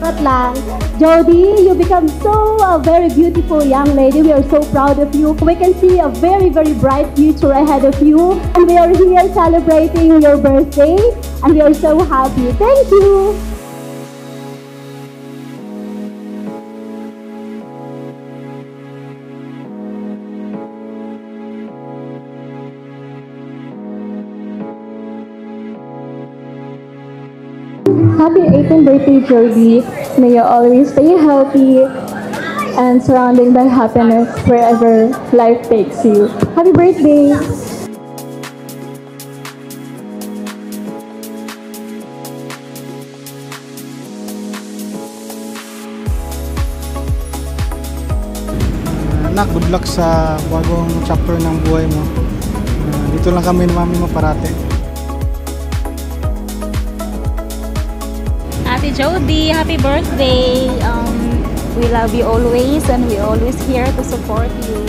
Charot lang. Jody, you become so a very beautiful young lady. We are so proud of you. We can see a very, very bright future ahead of you. And we are here celebrating your birthday. And we are so happy. Thank you. Happy 18th birthday, Jody. May you always stay healthy and surrounded by happiness wherever life takes you. Happy birthday! Anak, good luck sa bagong chapter ng buhay mo. Dito lang kami ni mami mo parate. Ate Jody, happy birthday! We love you always and we always here to support you.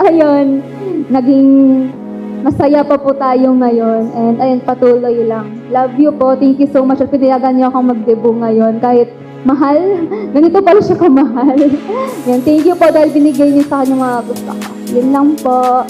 Ayun, naging masaya pa po tayo ngayon. And ayun, patuloy lang. Love you po. Thank you so much. At pinayagan niyo akong mag-debut ngayon. Kahit mahal, ganito pala siya kamahal. Yan, thank you po dahil binigay niyo sa akin yung mga gusto ko. Yun lang po.